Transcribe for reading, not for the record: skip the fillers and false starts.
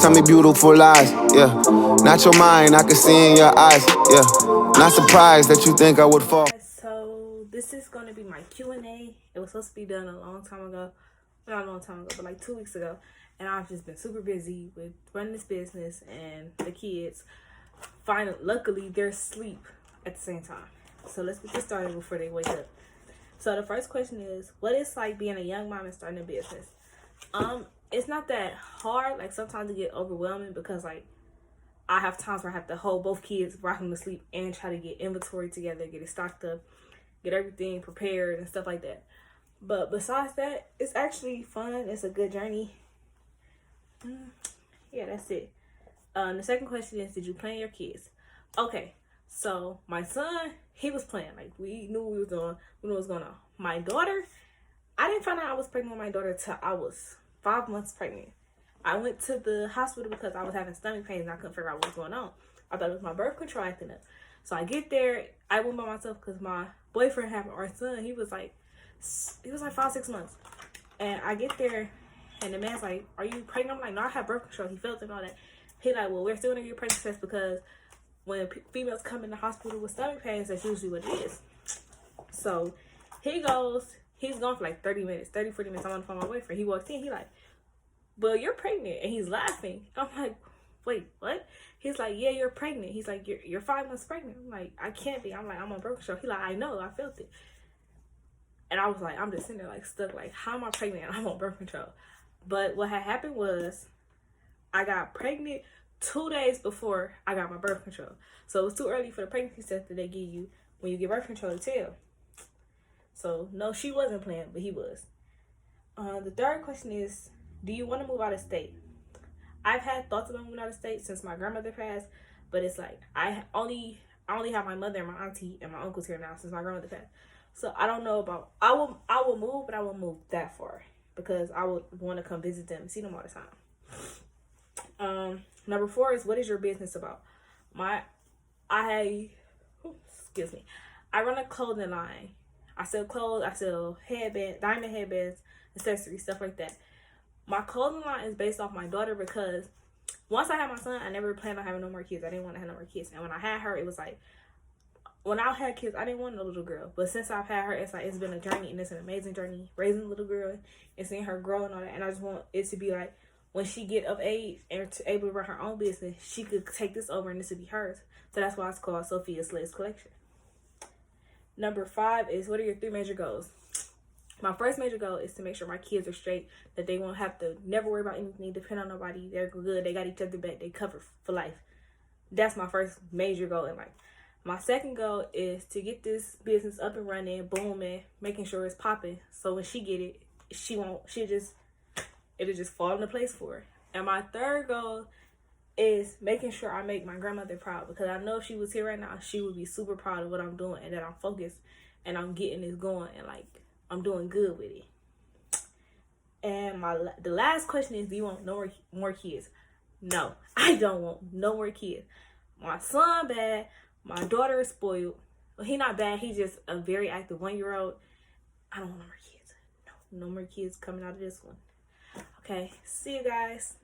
tell me beautiful lies, yeah. Not your mind, I can see in your eyes, yeah. Not surprised that you think I would fall. So this is going to be my Q&A. It was supposed to be done a long time ago. Not a long time ago, but like 2 weeks ago. And I've just been super busy with running this business and the kids. Finally, luckily, they're asleep at the same time. So let's get this started before they wake up. So the first question is, what is like being a young mom and starting a business? It's not that hard. Like sometimes it get overwhelming because like I have times where I have to hold both kids, rock them to sleep, and try to get inventory together, get it stocked up, get everything prepared and stuff like that. But besides that, it's actually fun. It's a good journey. Yeah, that's it. The second question is, did you plan your kids? Okay, so my son, he was playing. Like we knew we was doing, we knew what was going on. My daughter, I didn't find out I was pregnant with my daughter till I was 5 months pregnant. I went to the hospital because I was having stomach pains and I couldn't figure out what was going on. I thought it was my birth control acting up. So I get there, I went by myself because my boyfriend had our son. He was like 5-6 months. And I get there and the man's like, "Are you pregnant?" I'm like, "No, I have birth control." He felt it and all that. He like, "Well, we're still gonna get pregnancy test because when females come in the hospital with stomach pains, that's usually what it is." So he goes, he's gone for like 40 minutes. I'm on the phone with my boyfriend. He walks in, he like, "Well, you're pregnant," and he's laughing. I'm like, "Wait, what?" He's like, "Yeah, you're pregnant." He's like, "You're 5 months pregnant." I'm like, "I can't be." I'm like, "I'm on birth control." He like, "I know, I felt it." And I was like, I'm just sitting there like stuck, like, how am I pregnant and I'm on birth control? But what had happened was I got pregnant 2 days before I got my birth control. So it was too early for the pregnancy test that they give you when you get birth control to tell. So no, she wasn't playing, but he was. The third question is, do you want to move out of state? I've had thoughts about moving out of state since my grandmother passed, but it's like I only have my mother and my auntie and my uncles here now since my grandmother passed. So I don't know about I will move, but I won't move that far because I would want to come visit them and see them all the time. Number 4 is, what is your business about? I run a clothing line. I sell clothes, I sell headbands, diamond headbands, accessories, stuff like that. My clothing line is based off my daughter because once I had my son, I never planned on having no more kids. I didn't want to have no more kids. And when I had her, it was like, when I had kids, I didn't want a little girl. But since I've had her, it's like, it's been a journey, and it's an amazing journey, raising a little girl and seeing her grow and all that. And I just want it to be like, when she get of age and to able to run her own business, she could take this over and this would be hers. So that's why it's called Sophia Slay's Collection. Number 5 is, what are your 3 major goals? My first major goal is to make sure my kids are straight, that they won't have to never worry about anything, depend on nobody. They're good. They got each other back. They covered for life. That's my first major goal in life. My second goal is to get this business up and running, booming, making sure it's popping. So when she get it, it'll just fall into place for her. And my third goal is making sure I make my grandmother proud, because I know if she was here right now, she would be super proud of what I'm doing and that I'm focused and I'm getting this going and like I'm doing good with it. And the last question is, do you want no more kids? No, I don't want no more kids. My son bad. My daughter is spoiled. Well, he not bad. He's just a very active 1-year-old. I don't want no more kids. No more kids coming out of this one. Okay, see you guys.